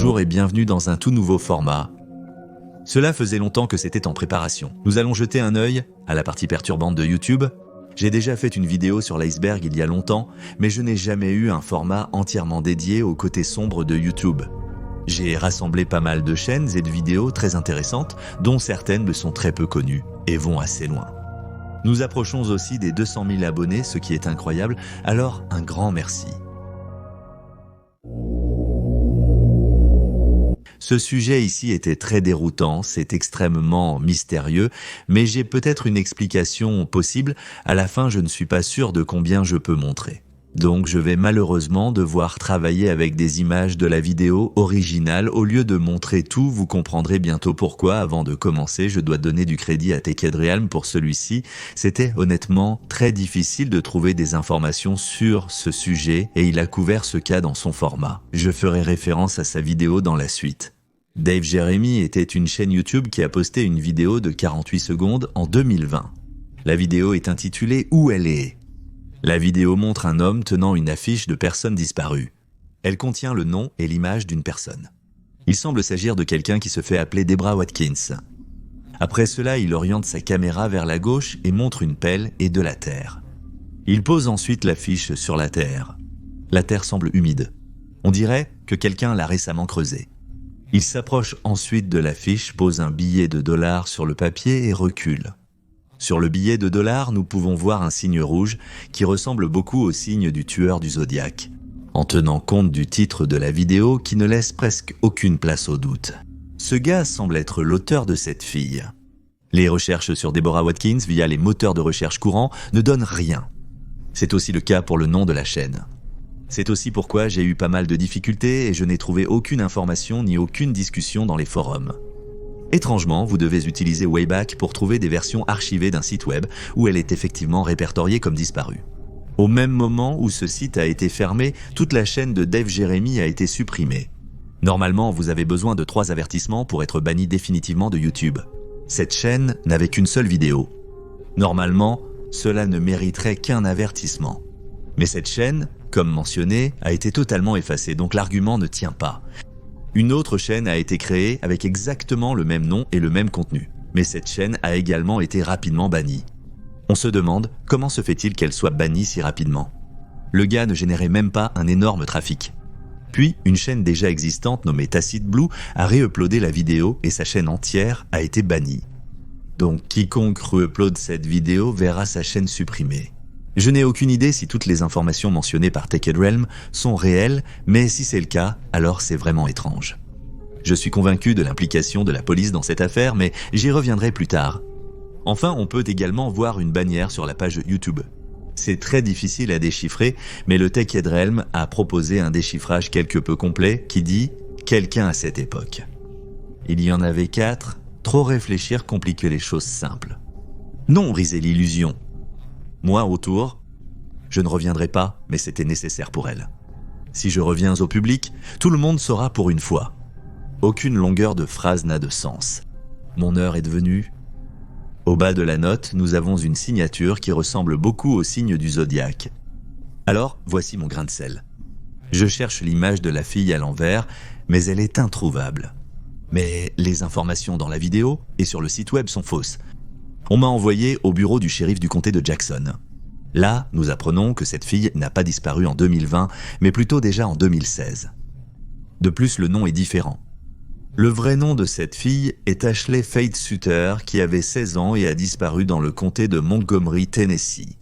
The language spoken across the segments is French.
Bonjour et bienvenue dans un tout nouveau format. Cela faisait longtemps que c'était en préparation. Nous allons jeter un œil à la partie perturbante de YouTube. J'ai déjà fait une vidéo sur l'iceberg il y a longtemps, mais je n'ai jamais eu un format entièrement dédié au côté sombre de YouTube. J'ai rassemblé pas mal de chaînes et de vidéos très intéressantes, dont certaines me sont très peu connues et vont assez loin. Nous approchons aussi des 200 000 abonnés, ce qui est incroyable, alors un grand merci. Ce sujet ici était très déroutant, c'est extrêmement mystérieux, mais j'ai peut-être une explication possible. À la fin, je ne suis pas sûr de combien je peux montrer. Donc je vais malheureusement devoir travailler avec des images de la vidéo originale. Au lieu de montrer tout, vous comprendrez bientôt pourquoi. Avant de commencer, je dois donner du crédit à Taked Realm pour celui-ci. C'était honnêtement très difficile de trouver des informations sur ce sujet et il a couvert ce cas dans son format. Je ferai référence à sa vidéo dans la suite. Dave Jeremy était une chaîne YouTube qui a posté une vidéo de 48 secondes en 2020. La vidéo est intitulée « Où elle est ?» La vidéo montre un homme tenant une affiche de personnes disparues. Elle contient le nom et l'image d'une personne. Il semble s'agir de quelqu'un qui se fait appeler Debra Watkins. Après cela, il oriente sa caméra vers la gauche et montre une pelle et de la terre. Il pose ensuite l'affiche sur la terre. La terre semble humide. On dirait que quelqu'un l'a récemment creusée. Il s'approche ensuite de l'affiche, pose un billet de $1 sur le papier et recule. Sur le billet de $1, nous pouvons voir un signe rouge qui ressemble beaucoup au signe du tueur du Zodiac, en tenant compte du titre de la vidéo qui ne laisse presque aucune place au doute. Ce gars semble être l'auteur de cette fille. Les recherches sur Deborah Watkins via les moteurs de recherche courants ne donnent rien. C'est aussi le cas pour le nom de la chaîne. C'est aussi pourquoi j'ai eu pas mal de difficultés et je n'ai trouvé aucune information ni aucune discussion dans les forums. Étrangement, vous devez utiliser Wayback pour trouver des versions archivées d'un site web où elle est effectivement répertoriée comme disparue. Au même moment où ce site a été fermé, toute la chaîne de Dave Jeremy a été supprimée. Normalement, vous avez besoin de 3 avertissements pour être banni définitivement de YouTube. Cette chaîne n'avait qu'une seule vidéo. Normalement, cela ne mériterait qu'un avertissement. Mais cette chaîne, comme mentionné, a été totalement effacée, donc l'argument ne tient pas. Une autre chaîne a été créée avec exactement le même nom et le même contenu, mais cette chaîne a également été rapidement bannie. On se demande comment se fait-il qu'elle soit bannie si rapidement. Le gars ne générait même pas un énorme trafic. Puis, une chaîne déjà existante nommée Tacit Blue a réuploadé la vidéo et sa chaîne entière a été bannie. Donc quiconque réupload cette vidéo verra sa chaîne supprimée. Je n'ai aucune idée si toutes les informations mentionnées par Taked Realm sont réelles, mais si c'est le cas, alors c'est vraiment étrange. Je suis convaincu de l'implication de la police dans cette affaire, mais j'y reviendrai plus tard. Enfin, on peut également voir une bannière sur la page YouTube. C'est très difficile à déchiffrer, mais le Taked Realm a proposé un déchiffrage quelque peu complet qui dit « quelqu'un à cette époque ». Il y en avait 4, trop réfléchir compliquait les choses simples. Non, risait l'illusion. Moi, autour, je ne reviendrai pas, mais c'était nécessaire pour elle. Si je reviens au public, tout le monde saura pour une fois. Aucune longueur de phrase n'a de sens. Mon heure est venue. Au bas de la note, nous avons une signature qui ressemble beaucoup au signe du Zodiac. Alors, voici mon grain de sel. Je cherche l'image de la fille à l'envers, mais elle est introuvable. Mais les informations dans la vidéo et sur le site web sont fausses. On m'a envoyé au bureau du shérif du comté de Jackson. Là, nous apprenons que cette fille n'a pas disparu en 2020, mais plutôt déjà en 2016. De plus, le nom est différent. Le vrai nom de cette fille est Ashley Faith Sutter, qui avait 16 ans et a disparu dans le comté de Montgomery, Tennessee.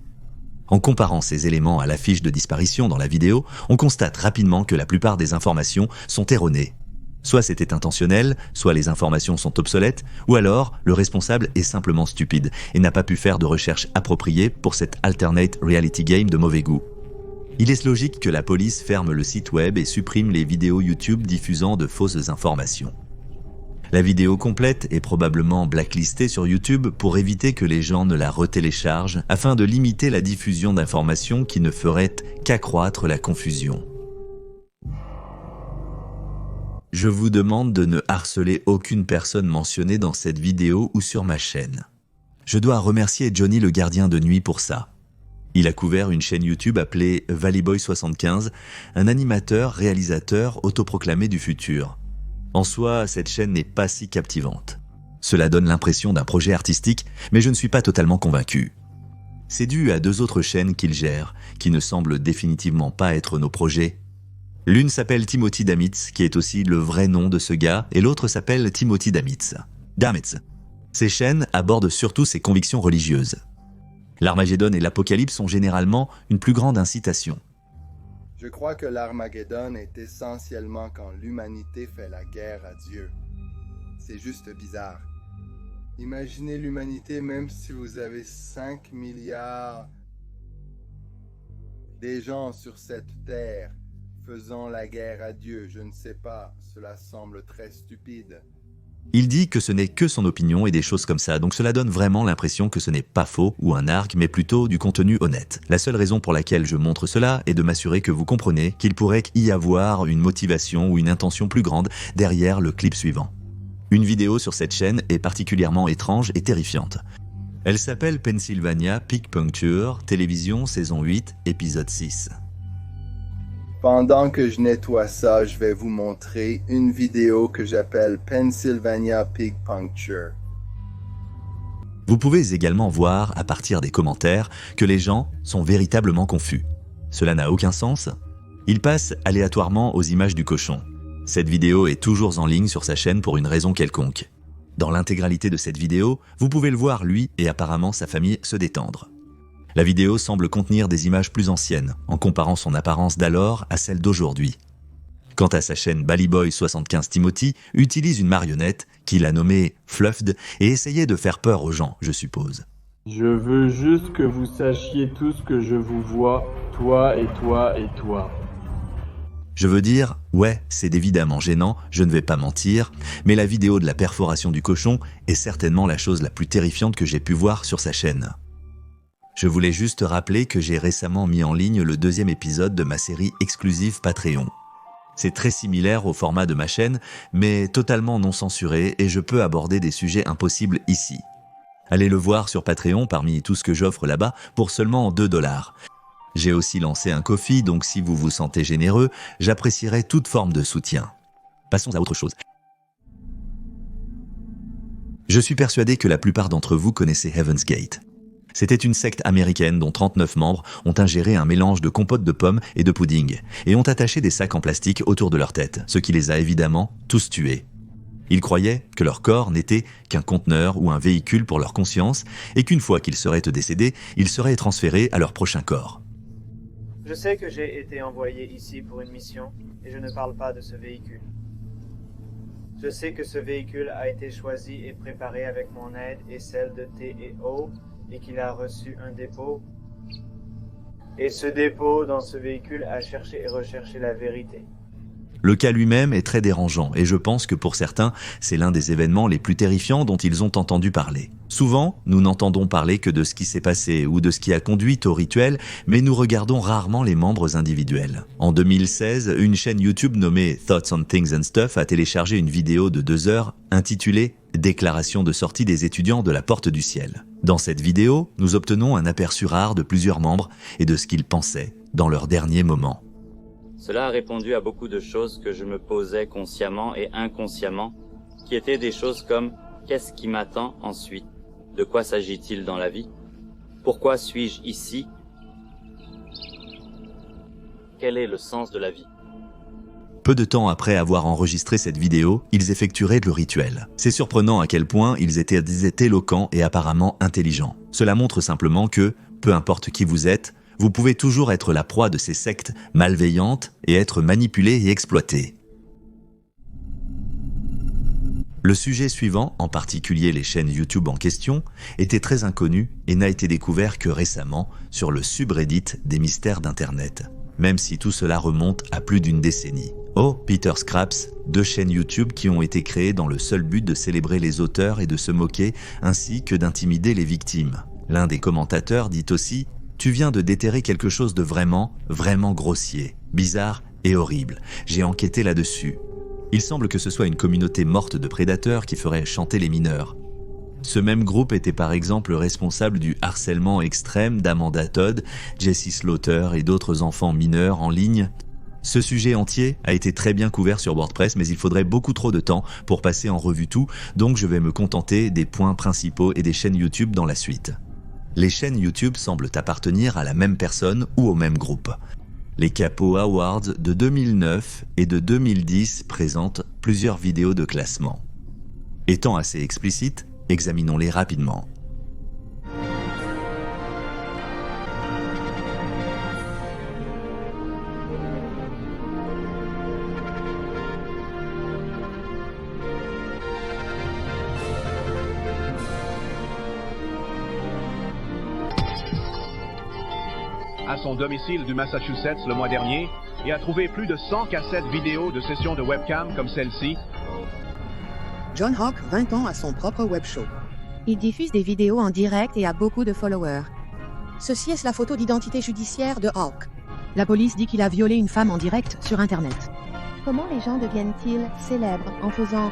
En comparant ces éléments à l'affiche de disparition dans la vidéo, on constate rapidement que la plupart des informations sont erronées. Soit c'était intentionnel, soit les informations sont obsolètes, ou alors le responsable est simplement stupide et n'a pas pu faire de recherche appropriée pour cet alternate reality game de mauvais goût. Il est logique que la police ferme le site web et supprime les vidéos YouTube diffusant de fausses informations. La vidéo complète est probablement blacklistée sur YouTube pour éviter que les gens ne la retéléchargent afin de limiter la diffusion d'informations qui ne feraient qu'accroître la confusion. Je vous demande de ne harceler aucune personne mentionnée dans cette vidéo ou sur ma chaîne. Je dois remercier Johnny le gardien de nuit pour ça. Il a couvert une chaîne YouTube appelée Valleyboy75, un animateur, réalisateur autoproclamé du futur. En soi, cette chaîne n'est pas si captivante. Cela donne l'impression d'un projet artistique, mais je ne suis pas totalement convaincu. C'est dû à 2 autres chaînes qu'il gère, qui ne semblent définitivement pas être nos projets. L'une s'appelle Timothy Damitz, qui est aussi le vrai nom de ce gars, et l'autre s'appelle Timothy Damitz. Ces chaînes abordent surtout ses convictions religieuses. L'Armageddon et l'Apocalypse sont généralement une plus grande incitation. Je crois que l'Armageddon est essentiellement quand l'humanité fait la guerre à Dieu. C'est juste bizarre. Imaginez l'humanité même si vous avez 5 milliards des gens sur cette terre faisant la guerre à Dieu. Je ne sais pas, cela semble très stupide. Il dit que ce n'est que son opinion et des choses comme ça, donc cela donne vraiment l'impression que ce n'est pas faux ou un arc, mais plutôt du contenu honnête. La seule raison pour laquelle je montre cela est de m'assurer que vous comprenez qu'il pourrait y avoir une motivation ou une intention plus grande derrière le clip suivant. Une vidéo sur cette chaîne est particulièrement étrange et terrifiante. Elle s'appelle Pennsylvania Peak Puncture, télévision saison 8, épisode 6. Pendant que je nettoie ça, je vais vous montrer une vidéo que j'appelle Pennsylvania Pig Puncture. Vous pouvez également voir à partir des commentaires que les gens sont véritablement confus. Cela n'a aucun sens. Ils passent aléatoirement aux images du cochon. Cette vidéo est toujours en ligne sur sa chaîne pour une raison quelconque. Dans l'intégralité de cette vidéo, vous pouvez le voir lui et apparemment sa famille se détendre. La vidéo semble contenir des images plus anciennes, en comparant son apparence d'alors à celle d'aujourd'hui. Quant à sa chaîne Ballyboy75 Timothy, utilise une marionnette qu'il a nommée Fluffed et essayait de faire peur aux gens, je suppose. Je veux juste que vous sachiez tout ce que je vous vois, toi et toi et toi. Je veux dire, ouais, c'est évidemment gênant, je ne vais pas mentir, mais la vidéo de la perforation du cochon est certainement la chose la plus terrifiante que j'ai pu voir sur sa chaîne. Je voulais juste rappeler que j'ai récemment mis en ligne le 2e épisode de ma série exclusive Patreon. C'est très similaire au format de ma chaîne, mais totalement non censuré et je peux aborder des sujets impossibles ici. Allez le voir sur Patreon parmi tout ce que j'offre là-bas pour seulement 2$. J'ai aussi lancé un Ko-fi, donc si vous vous sentez généreux, j'apprécierais toute forme de soutien. Passons à autre chose. Je suis persuadé que la plupart d'entre vous connaissez Heaven's Gate. C'était une secte américaine dont 39 membres ont ingéré un mélange de compote de pommes et de pudding et ont attaché des sacs en plastique autour de leur tête, ce qui les a évidemment tous tués. Ils croyaient que leur corps n'était qu'un conteneur ou un véhicule pour leur conscience et qu'une fois qu'ils seraient décédés, ils seraient transférés à leur prochain corps. Je sais que j'ai été envoyé ici pour une mission et je ne parle pas de ce véhicule. Je sais que ce véhicule a été choisi et préparé avec mon aide et celle de T&O et qu'il a reçu un dépôt. Et ce dépôt dans ce véhicule a cherché et recherché la vérité. Le cas lui-même est très dérangeant et je pense que pour certains, c'est l'un des événements les plus terrifiants dont ils ont entendu parler. Souvent, nous n'entendons parler que de ce qui s'est passé ou de ce qui a conduit au rituel, mais nous regardons rarement les membres individuels. En 2016, une chaîne YouTube nommée Thoughts on Things and Stuff a téléchargé une vidéo de 2 heures intitulée « Déclaration de sortie des étudiants de la porte du ciel ». Dans cette vidéo, nous obtenons un aperçu rare de plusieurs membres et de ce qu'ils pensaient dans leurs derniers moments. Cela a répondu à beaucoup de choses que je me posais consciemment et inconsciemment, qui étaient des choses comme « Qu'est-ce qui m'attend ensuite ? De quoi s'agit-il dans la vie ? Pourquoi suis-je ici ? Quel est le sens de la vie ?» Peu de temps après avoir enregistré cette vidéo, ils effectueraient le rituel. C'est surprenant à quel point ils étaient éloquents et apparemment intelligents. Cela montre simplement que, peu importe qui vous êtes, vous pouvez toujours être la proie de ces sectes malveillantes et être manipulé et exploité. Le sujet suivant, en particulier les chaînes YouTube en question, était très inconnu et n'a été découvert que récemment sur le subreddit des mystères d'Internet, même si tout cela remonte à plus d'une décennie. Oh, Peter Scraps, 2 chaînes YouTube qui ont été créées dans le seul but de célébrer les auteurs et de se moquer, ainsi que d'intimider les victimes. L'un des commentateurs dit aussi « Tu viens de déterrer quelque chose de vraiment, vraiment grossier, bizarre et horrible. J'ai enquêté là-dessus. Il semble que ce soit une communauté morte de prédateurs qui ferait chanter les mineurs. Ce même groupe était par exemple responsable du harcèlement extrême d'Amanda Todd, Jessie Slaughter et d'autres enfants mineurs en ligne. Ce sujet entier a été très bien couvert sur WordPress, mais il faudrait beaucoup trop de temps pour passer en revue tout, donc je vais me contenter des points principaux et des chaînes YouTube dans la suite. Les chaînes YouTube semblent appartenir à la même personne ou au même groupe. Les Capo Awards de 2009 et de 2010 présentent plusieurs vidéos de classement. Étant assez explicites, examinons-les rapidement. À son domicile du Massachusetts le mois dernier et a trouvé plus de 100 cassettes vidéo de sessions de webcam comme celle-ci. John Hawk, 20 ans, a son propre web show. Il diffuse des vidéos en direct et a beaucoup de followers. Ceci est la photo d'identité judiciaire de Hawk. La police dit qu'il a violé une femme en direct sur Internet. Comment les gens deviennent-ils célèbres en faisant...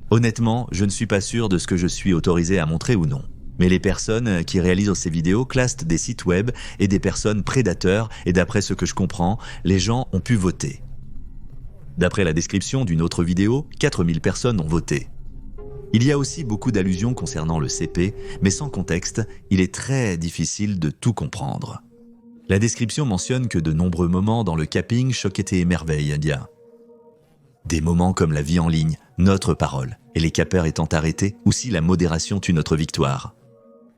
Honnêtement, je ne suis pas sûr de ce que je suis autorisé à montrer ou non. Mais les personnes qui réalisent ces vidéos classent des sites web et des personnes prédateurs et d'après ce que je comprends, les gens ont pu voter. D'après la description d'une autre vidéo, 4000 personnes ont voté. Il y a aussi beaucoup d'allusions concernant le CP, mais sans contexte, il est très difficile de tout comprendre. La description mentionne que de nombreux moments dans le capping choquent et émerveillent Dia. Des moments comme la vie en ligne, notre parole, et les capeurs étant arrêtés, ou si la modération tue notre victoire.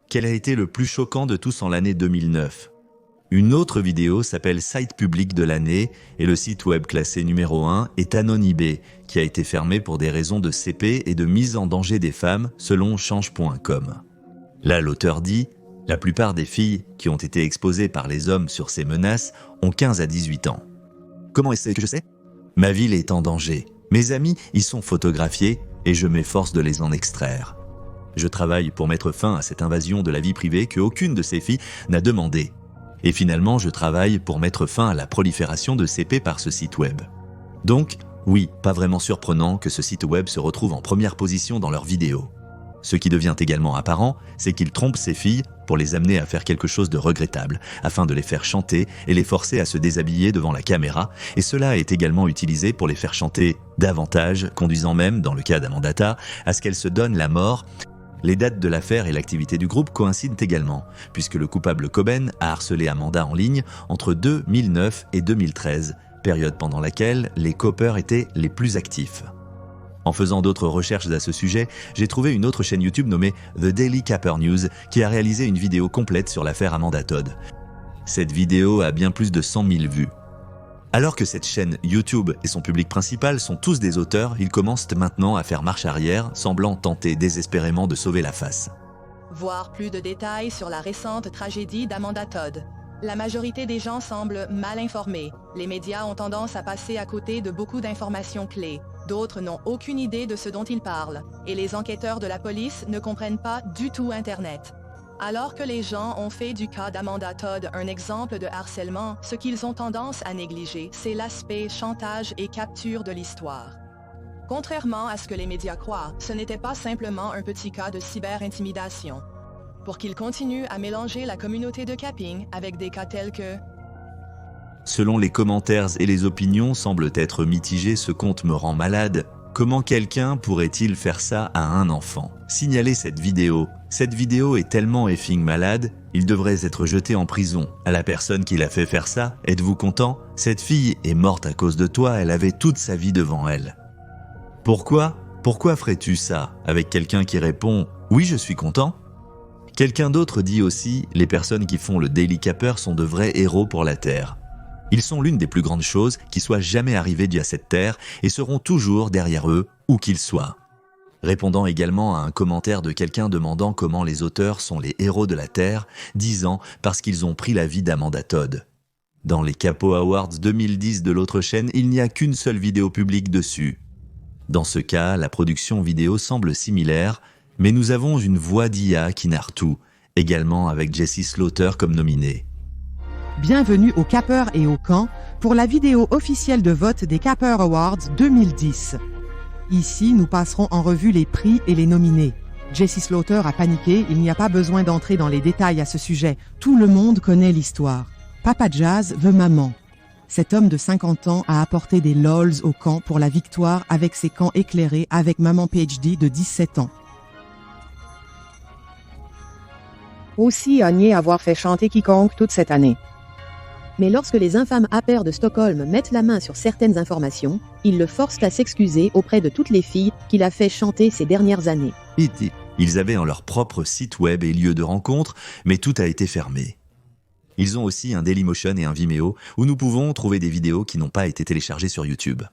Quel a été le plus choquant de tous en l'année 2009 ? Une autre vidéo s'appelle Site public de l'année et le site web classé numéro 1 est Anonibé, qui a été fermé pour des raisons de CP et de mise en danger des femmes selon change.com. Là, l'auteur dit « La plupart des filles qui ont été exposées par les hommes sur ces menaces ont 15 à 18 ans. » Comment est-ce que je sais ? Ma ville est en danger. Mes amis y sont photographiés et je m'efforce de les en extraire. Je travaille pour mettre fin à cette invasion de la vie privée que aucune de ces filles n'a demandé. Et finalement, je travaille pour mettre fin à la prolifération de CP par ce site web. Donc, oui, pas vraiment surprenant que ce site web se retrouve en première position dans leurs vidéos. Ce qui devient également apparent, c'est qu'ils trompent ces filles pour les amener à faire quelque chose de regrettable, afin de les faire chanter et les forcer à se déshabiller devant la caméra, et cela est également utilisé pour les faire chanter davantage, conduisant même, dans le cas d'Amanda Tarr, à ce qu'elles se donnent la mort. Les dates de l'affaire et l'activité du groupe coïncident également, puisque le coupable Coben a harcelé Amanda en ligne entre 2009 et 2013, période pendant laquelle les coppers étaient les plus actifs. En faisant d'autres recherches à ce sujet, j'ai trouvé une autre chaîne YouTube nommée The Daily Capper News qui a réalisé une vidéo complète sur l'affaire Amanda Todd. Cette vidéo a bien plus de 100 000 vues. Alors que cette chaîne YouTube et son public principal sont tous des auteurs, ils commencent maintenant à faire marche arrière, semblant tenter désespérément de sauver la face. Voir plus de détails sur la récente tragédie d'Amanda Todd. La majorité des gens semblent mal informés. Les médias ont tendance à passer à côté de beaucoup d'informations clés. D'autres n'ont aucune idée de ce dont ils parlent. Et les enquêteurs de la police ne comprennent pas du tout Internet. Alors que les gens ont fait du cas d'Amanda Todd un exemple de harcèlement, ce qu'ils ont tendance à négliger, c'est l'aspect chantage et capture de l'histoire. Contrairement à ce que les médias croient, ce n'était pas simplement un petit cas de cyber-intimidation. Pour qu'ils continuent à mélanger la communauté de capping avec des cas tels que... Selon les commentaires et les opinions semblent être mitigés, ce compte me rend malade. Comment quelqu'un pourrait-il faire ça à un enfant ? Signalez cette vidéo. Cette vidéo est tellement effing malade, il devrait être jeté en prison. À la personne qui l'a fait faire ça, êtes-vous content ? Cette fille est morte à cause de toi, elle avait toute sa vie devant elle. Pourquoi ? Pourquoi ferais-tu ça ? Avec quelqu'un qui répond « Oui, je suis content ». Quelqu'un d'autre dit aussi « Les personnes qui font le Daily Capper sont de vrais héros pour la Terre ». Ils sont l'une des plus grandes choses qui soient jamais arrivées à cette terre et seront toujours derrière eux, où qu'ils soient. Répondant également à un commentaire de quelqu'un demandant comment les auteurs sont les héros de la terre, disant parce qu'ils ont pris la vie d'Amanda Todd. Dans les Capo Awards 2010 de l'autre chaîne, il n'y a qu'une seule vidéo publique dessus. Dans ce cas, la production vidéo semble similaire, mais nous avons une voix d'IA qui narre tout. également avec Jesse Slaughter comme nominé. Bienvenue aux Capeurs et au camp pour la vidéo officielle de vote des Capper Awards 2010. Ici, nous passerons en revue les prix et les nominés. Jesse Slaughter a paniqué, il n'y a pas besoin d'entrer dans les détails à ce sujet. Tout le monde connaît l'histoire. Papa Jazz veut maman. Cet homme de 50 ans a apporté des lols au camp pour la victoire avec ses camps éclairés avec maman PhD de 17 ans. Aussi a nié avoir fait chanter quiconque toute cette année. Mais lorsque les infâmes hackers de Stockholm mettent la main sur certaines informations, ils le forcent à s'excuser auprès de toutes les filles qu'il a fait chanter ces dernières années. Ils avaient en leur propre site web et lieu de rencontre, mais tout a été fermé. Ils ont aussi un Dailymotion et un Vimeo où nous pouvons trouver des vidéos qui n'ont pas été téléchargées sur YouTube.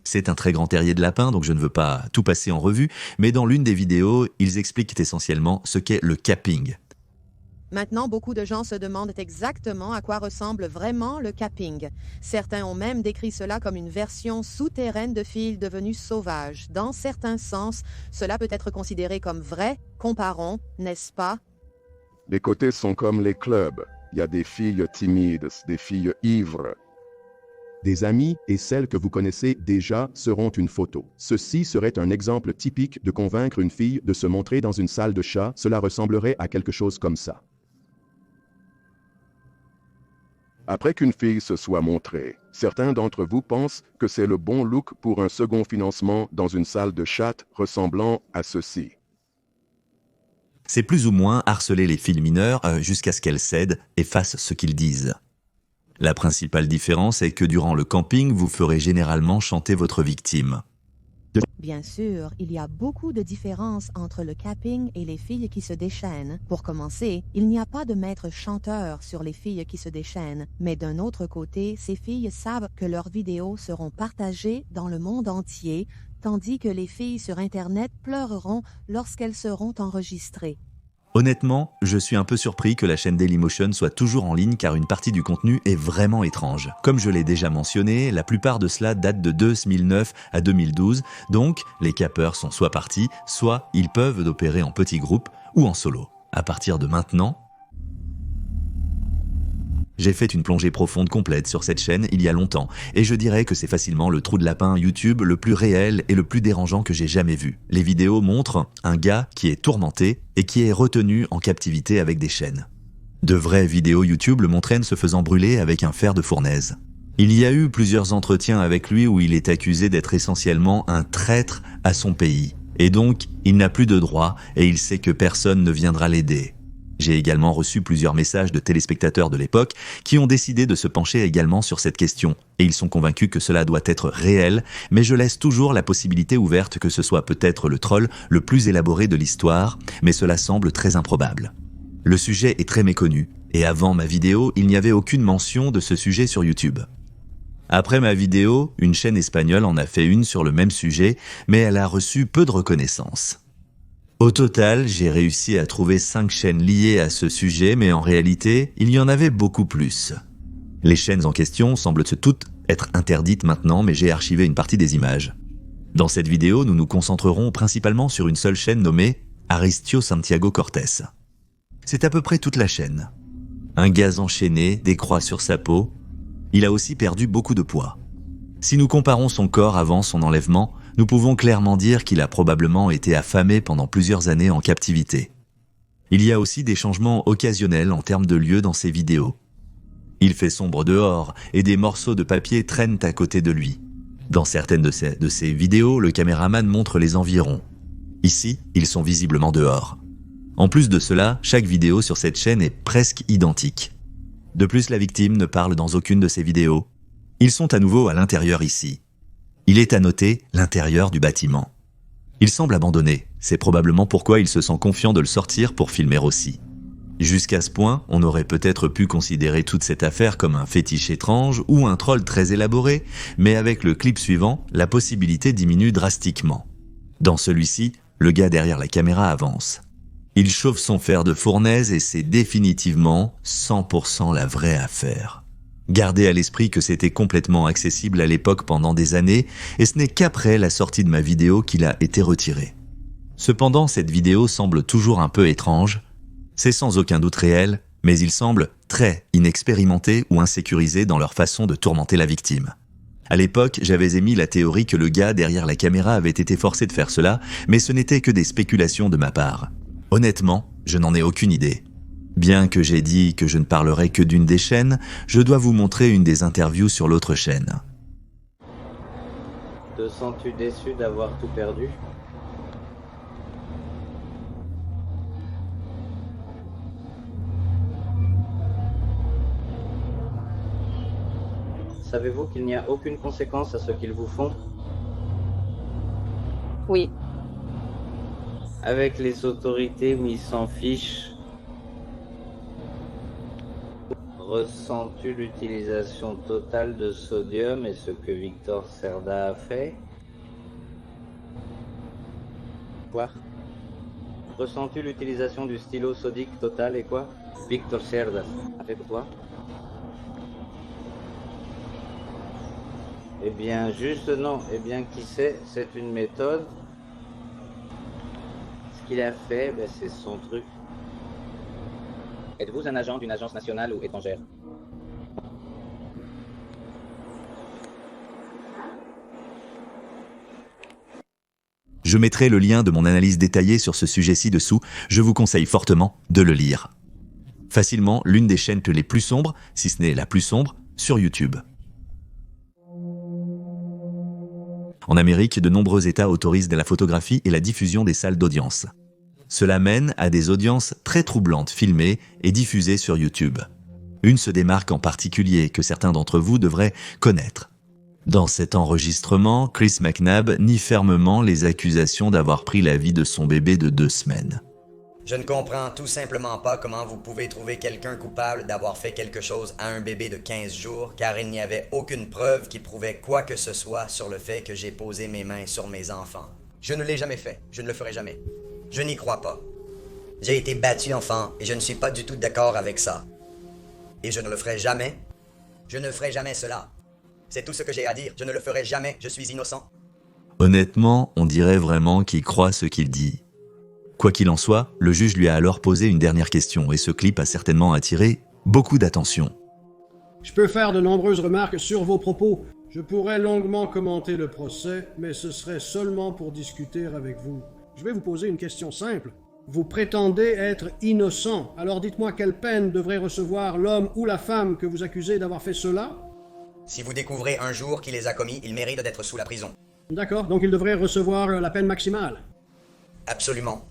C'est un très grand terrier de lapin, donc je ne veux pas tout passer en revue, mais dans l'une des vidéos, ils expliquent essentiellement ce qu'est le capping. Maintenant, beaucoup de gens se demandent exactement à quoi ressemble vraiment le capping. Certains ont même décrit cela comme une version souterraine de filles devenues sauvages. Dans certains sens, cela peut être considéré comme vrai, comparons, n'est-ce pas? Les côtés sont comme les clubs. Il y a des filles timides, des filles ivres. Des amis et celles que vous connaissez déjà seront une photo. Ceci serait un exemple typique de convaincre une fille de se montrer dans une salle de chat. Cela ressemblerait à quelque chose comme ça. Après qu'une fille se soit montrée, certains d'entre vous pensent que c'est le bon look pour un second financement dans une salle de chat ressemblant à ceci. C'est plus ou moins harceler les filles mineures jusqu'à ce qu'elles cèdent et fassent ce qu'ils disent. La principale différence est que durant le camping, vous ferez généralement chanter votre victime. Bien sûr, il y a beaucoup de différences entre le capping et les filles qui se déchaînent. Pour commencer, il n'y a pas de maître chanteur sur les filles qui se déchaînent. Mais d'un autre côté, ces filles savent que leurs vidéos seront partagées dans le monde entier, tandis que les filles sur Internet pleureront lorsqu'elles seront enregistrées. Honnêtement, je suis un peu surpris que la chaîne Dailymotion soit toujours en ligne car une partie du contenu est vraiment étrange. Comme je l'ai déjà mentionné, la plupart de cela date de 2009 à 2012, donc les cappeurs sont soit partis, soit ils peuvent opérer en petits groupes ou en solo. À partir de maintenant, j'ai fait une plongée profonde complète sur cette chaîne il y a longtemps, et je dirais que c'est facilement le trou de lapin YouTube le plus réel et le plus dérangeant que j'ai jamais vu. Les vidéos montrent un gars qui est tourmenté et qui est retenu en captivité avec des chaînes. De vraies vidéos YouTube le montraient se faisant brûler avec un fer de fournaise. Il y a eu plusieurs entretiens avec lui où il est accusé d'être essentiellement un traître à son pays. Et donc, il n'a plus de droit et il sait que personne ne viendra l'aider. J'ai également reçu plusieurs messages de téléspectateurs de l'époque qui ont décidé de se pencher également sur cette question. Et ils sont convaincus que cela doit être réel, mais je laisse toujours la possibilité ouverte que ce soit peut-être le troll le plus élaboré de l'histoire, mais cela semble très improbable. Le sujet est très méconnu, et avant ma vidéo, il n'y avait aucune mention de ce sujet sur YouTube. Après ma vidéo, une chaîne espagnole en a fait une sur le même sujet, mais elle a reçu peu de reconnaissance. Au total, j'ai réussi à trouver 5 chaînes liées à ce sujet, mais en réalité, il y en avait beaucoup plus. Les chaînes en question semblent toutes être interdites maintenant, mais j'ai archivé une partie des images. Dans cette vidéo, nous nous concentrerons principalement sur une seule chaîne nommée Aristio Santiago Cortés. C'est à peu près toute la chaîne. Un gaz enchaîné, des croix sur sa peau. Il a aussi perdu beaucoup de poids. Si nous comparons son corps avant son enlèvement, nous pouvons clairement dire qu'il a probablement été affamé pendant plusieurs années en captivité. Il y a aussi des changements occasionnels en termes de lieu dans ses vidéos. Il fait sombre dehors et des morceaux de papier traînent à côté de lui. Dans certaines de ces vidéos, le caméraman montre les environs. Ici, ils sont visiblement dehors. En plus de cela, chaque vidéo sur cette chaîne est presque identique. De plus, la victime ne parle dans aucune de ces vidéos. Ils sont à nouveau à l'intérieur ici. Il est à noter l'intérieur du bâtiment. Il semble abandonné, c'est probablement pourquoi il se sent confiant de le sortir pour filmer aussi. Jusqu'à ce point, on aurait peut-être pu considérer toute cette affaire comme un fétiche étrange ou un troll très élaboré, mais avec le clip suivant, la possibilité diminue drastiquement. Dans celui-ci, le gars derrière la caméra avance. Il chauffe son fer de fournaise et c'est définitivement 100% la vraie affaire. Gardez à l'esprit que c'était complètement accessible à l'époque pendant des années et ce n'est qu'après la sortie de ma vidéo qu'il a été retiré. Cependant, cette vidéo semble toujours un peu étrange. C'est sans aucun doute réel, mais ils semblent très inexpérimentés ou insécurisés dans leur façon de tourmenter la victime. À l'époque, j'avais émis la théorie que le gars derrière la caméra avait été forcé de faire cela, mais ce n'était que des spéculations de ma part. Honnêtement, je n'en ai aucune idée. Bien que j'ai dit que je ne parlerai que d'une des chaînes, je dois vous montrer une des interviews sur l'autre chaîne. Te sens-tu déçu d'avoir tout perdu ? Savez-vous qu'il n'y a aucune conséquence à ce qu'ils vous font ? Oui. Avec les autorités où ils s'en fichent, ressens-tu l'utilisation totale de sodium et ce que Victor Cerda a fait ? Quoi ? Ressens-tu l'utilisation du stylo sodique total et quoi ? Victor Cerda a fait pour toi ? Eh bien, juste non. Eh bien, qui sait, c'est une méthode. Ce qu'il a fait, c'est son truc. Êtes-vous un agent d'une agence nationale ou étrangère ? Je mettrai le lien de mon analyse détaillée sur ce sujet ci-dessous, je vous conseille fortement de le lire. Facilement l'une des chaînes les plus sombres, si ce n'est la plus sombre, sur YouTube. En Amérique, de nombreux États autorisent la photographie et la diffusion des salles d'audience. Cela mène à des audiences très troublantes filmées et diffusées sur YouTube. Une se démarque en particulier que certains d'entre vous devraient connaître. Dans cet enregistrement, Chris McNabb nie fermement les accusations d'avoir pris la vie de son bébé de 2 semaines. Je ne comprends tout simplement pas comment vous pouvez trouver quelqu'un coupable d'avoir fait quelque chose à un bébé de 15 jours, car il n'y avait aucune preuve qui prouvait quoi que ce soit sur le fait que j'ai posé mes mains sur mes enfants. Je ne l'ai jamais fait, je ne le ferai jamais. Je n'y crois pas. J'ai été battu enfant et je ne suis pas du tout d'accord avec ça. Et je ne le ferai jamais. Je ne ferai jamais cela. C'est tout ce que j'ai à dire, je ne le ferai jamais, je suis innocent. Honnêtement, on dirait vraiment qu'il croit ce qu'il dit. Quoi qu'il en soit, le juge lui a alors posé une dernière question et ce clip a certainement attiré beaucoup d'attention. Je peux faire de nombreuses remarques sur vos propos. Je pourrais longuement commenter le procès, mais ce serait seulement pour discuter avec vous. Je vais vous poser une question simple. Vous prétendez être innocent, alors dites-moi quelle peine devrait recevoir l'homme ou la femme que vous accusez d'avoir fait cela ? Si vous découvrez un jour qui les a commis, il mérite d'être sous la prison. D'accord, donc il devrait recevoir la peine maximale. Absolument.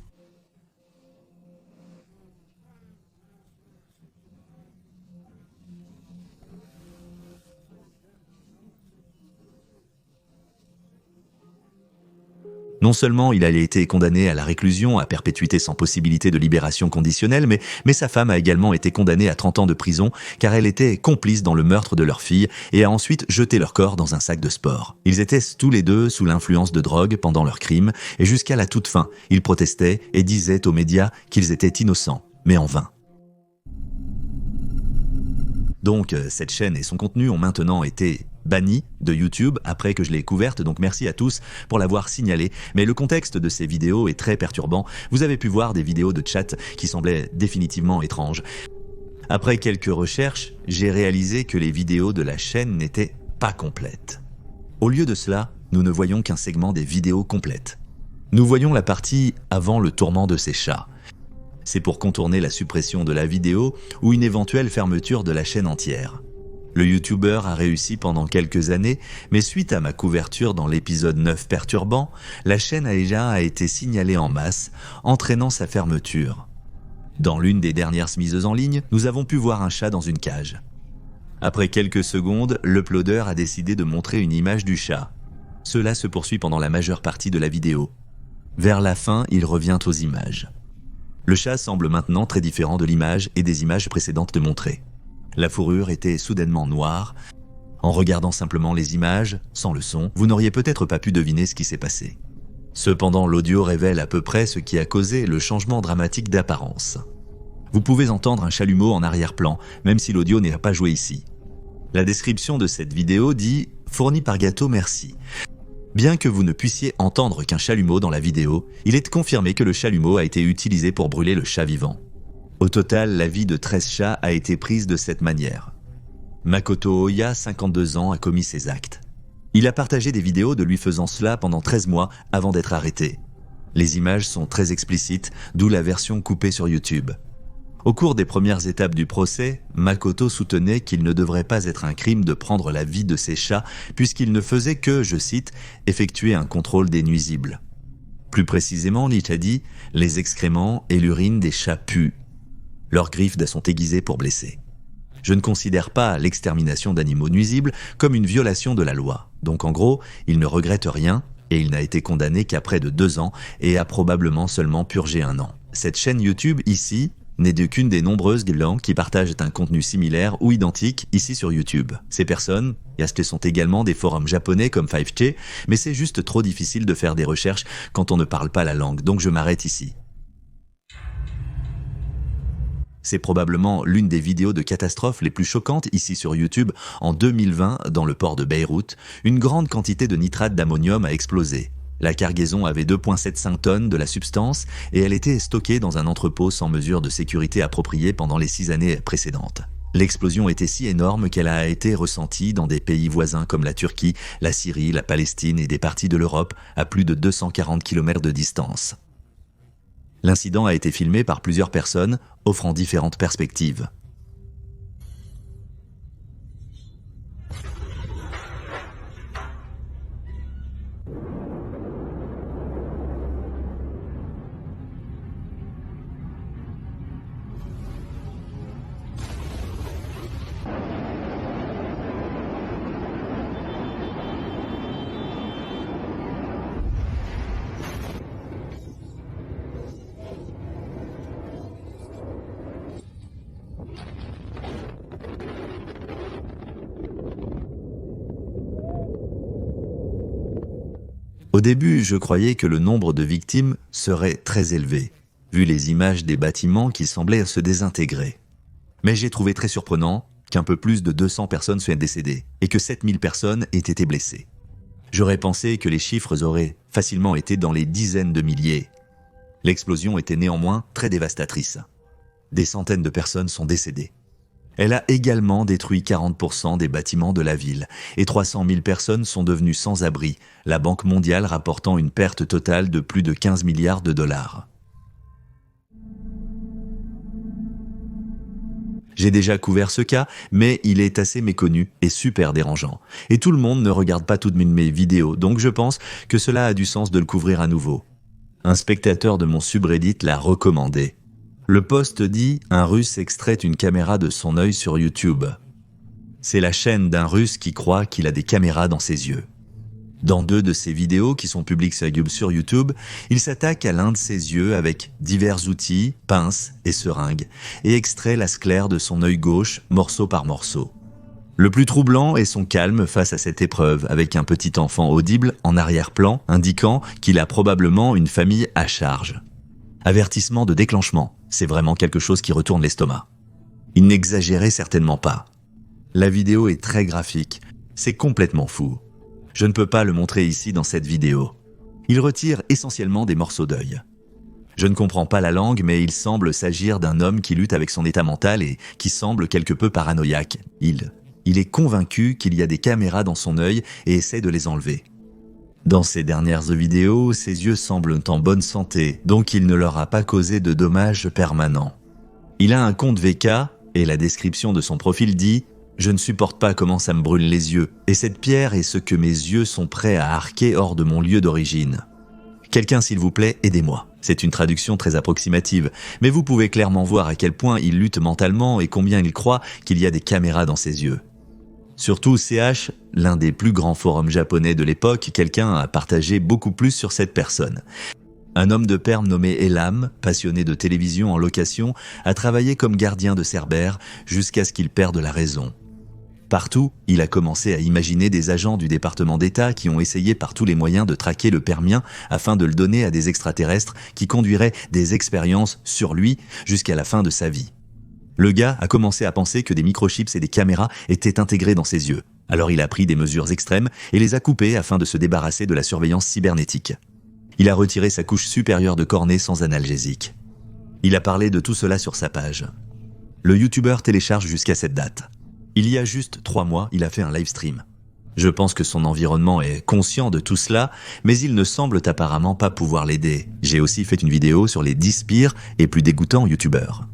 Non seulement il a été condamné à la réclusion à perpétuité sans possibilité de libération conditionnelle, mais sa femme a également été condamnée à 30 ans de prison car elle était complice dans le meurtre de leur fille et a ensuite jeté leur corps dans un sac de sport. Ils étaient tous les deux sous l'influence de drogue pendant leur crime et jusqu'à la toute fin, ils protestaient et disaient aux médias qu'ils étaient innocents, mais en vain. Donc, cette chaîne et son contenu ont maintenant été bannis de YouTube après que je l'ai couverte, donc merci à tous pour l'avoir signalé. Mais le contexte de ces vidéos est très perturbant. Vous avez pu voir des vidéos de chat qui semblaient définitivement étranges. Après quelques recherches, j'ai réalisé que les vidéos de la chaîne n'étaient pas complètes. Au lieu de cela, nous ne voyons qu'un segment des vidéos complètes. Nous voyons la partie avant le tourment de ces chats. C'est pour contourner la suppression de la vidéo ou une éventuelle fermeture de la chaîne entière. Le YouTuber a réussi pendant quelques années, mais suite à ma couverture dans l'épisode 9 perturbant, la chaîne a été signalée en masse, entraînant sa fermeture. Dans l'une des dernières mises en ligne, nous avons pu voir un chat dans une cage. Après quelques secondes, l'uploader a décidé de montrer une image du chat. Cela se poursuit pendant la majeure partie de la vidéo. Vers la fin, il revient aux images. Le chat semble maintenant très différent de l'image et des images précédentes de montrer. La fourrure était soudainement noire. En regardant simplement les images, sans le son, vous n'auriez peut-être pas pu deviner ce qui s'est passé. Cependant, l'audio révèle à peu près ce qui a causé le changement dramatique d'apparence. Vous pouvez entendre un chalumeau en arrière-plan, même si l'audio n'est pas joué ici. La description de cette vidéo dit « Fourni par Gâteau, merci ». Bien que vous ne puissiez entendre qu'un chalumeau dans la vidéo, il est confirmé que le chalumeau a été utilisé pour brûler le chat vivant. Au total, la vie de 13 chats a été prise de cette manière. Makoto Oya, 52 ans, a commis ces actes. Il a partagé des vidéos de lui faisant cela pendant 13 mois avant d'être arrêté. Les images sont très explicites, d'où la version coupée sur YouTube. Au cours des premières étapes du procès, Makoto soutenait qu'il ne devrait pas être un crime de prendre la vie de ses chats puisqu'il ne faisait que, je cite, « effectuer un contrôle des nuisibles ». Plus précisément, Leach a dit « les excréments et l'urine des chats puent. Leurs griffes sont aiguisées pour blesser. Je ne considère pas l'extermination d'animaux nuisibles comme une violation de la loi. Donc en gros, il ne regrette rien et il n'a été condamné qu'après de 2 ans et a probablement seulement purgé 1 an. Cette chaîne YouTube ici n'est qu'une des nombreuses langues qui partagent un contenu similaire ou identique ici sur YouTube. Ces personnes, ce sont également des forums japonais comme 5Ch, mais c'est juste trop difficile de faire des recherches quand on ne parle pas la langue, donc je m'arrête ici. C'est probablement l'une des vidéos de catastrophe les plus choquantes ici sur YouTube. En 2020, dans le port de Beyrouth, une grande quantité de nitrate d'ammonium a explosé. La cargaison avait 2,75 tonnes de la substance et elle était stockée dans un entrepôt sans mesure de sécurité appropriée pendant les 6 années précédentes. L'explosion était si énorme qu'elle a été ressentie dans des pays voisins comme la Turquie, la Syrie, la Palestine et des parties de l'Europe à plus de 240 km de distance. L'incident a été filmé par plusieurs personnes, offrant différentes perspectives. Au début, je croyais que le nombre de victimes serait très élevé, vu les images des bâtiments qui semblaient se désintégrer. Mais j'ai trouvé très surprenant qu'un peu plus de 200 personnes soient décédées et que 7000 personnes aient été blessées. J'aurais pensé que les chiffres auraient facilement été dans les dizaines de milliers. L'explosion était néanmoins très dévastatrice. Des centaines de personnes sont décédées. Elle a également détruit 40% des bâtiments de la ville et 300 000 personnes sont devenues sans abri, la Banque mondiale rapportant une perte totale de plus de 15 milliards de dollars. J'ai déjà couvert ce cas, mais il est assez méconnu et super dérangeant. Et tout le monde ne regarde pas toutes mes vidéos, donc je pense que cela a du sens de le couvrir à nouveau. Un spectateur de mon subreddit l'a recommandé. Le post dit « Un Russe extrait une caméra de son œil sur YouTube ». C'est la chaîne d'un Russe qui croit qu'il a des caméras dans ses yeux. Dans 2 de ses vidéos qui sont publiques sur YouTube, il s'attaque à l'un de ses yeux avec divers outils, pinces et seringues, et extrait la sclère de son œil gauche, morceau par morceau. Le plus troublant est son calme face à cette épreuve, avec un petit enfant audible en arrière-plan, indiquant qu'il a probablement une famille à charge. Avertissement de déclenchement, c'est vraiment quelque chose qui retourne l'estomac. Il n'exagérait certainement pas. La vidéo est très graphique, c'est complètement fou. Je ne peux pas le montrer ici dans cette vidéo. Il retire essentiellement des morceaux d'œil. Je ne comprends pas la langue, mais il semble s'agir d'un homme qui lutte avec son état mental et qui semble quelque peu paranoïaque. Il est convaincu qu'il y a des caméras dans son œil et essaie de les enlever. Dans ses dernières vidéos, ses yeux semblent en bonne santé, donc il ne leur a pas causé de dommages permanents. Il a un compte VK et la description de son profil dit « Je ne supporte pas comment ça me brûle les yeux, et cette pierre est ce que mes yeux sont prêts à arquer hors de mon lieu d'origine. Quelqu'un s'il vous plaît, aidez-moi. » C'est une traduction très approximative, mais vous pouvez clairement voir à quel point il lutte mentalement et combien il croit qu'il y a des caméras dans ses yeux. Surtout CH, l'un des plus grands forums japonais de l'époque, quelqu'un a partagé beaucoup plus sur cette personne. Un homme de perme nommé Elam, passionné de télévision en location, a travaillé comme gardien de Cerbère jusqu'à ce qu'il perde la raison. Partout, il a commencé à imaginer des agents du département d'État qui ont essayé par tous les moyens de traquer le permien afin de le donner à des extraterrestres qui conduiraient des expériences sur lui jusqu'à la fin de sa vie. Le gars a commencé à penser que des microchips et des caméras étaient intégrés dans ses yeux. Alors il a pris des mesures extrêmes et les a coupés afin de se débarrasser de la surveillance cybernétique. Il a retiré sa couche supérieure de cornée sans analgésique. Il a parlé de tout cela sur sa page. Le youtubeur télécharge jusqu'à cette date. Il y a juste 3 mois, il a fait un live stream. Je pense que son environnement est conscient de tout cela, mais il ne semble apparemment pas pouvoir l'aider. J'ai aussi fait une vidéo sur les 10 pires et plus dégoûtants youtubeurs.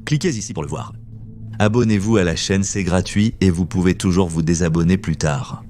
Cliquez ici pour le voir. Abonnez-vous à la chaîne, c'est gratuit et vous pouvez toujours vous désabonner plus tard.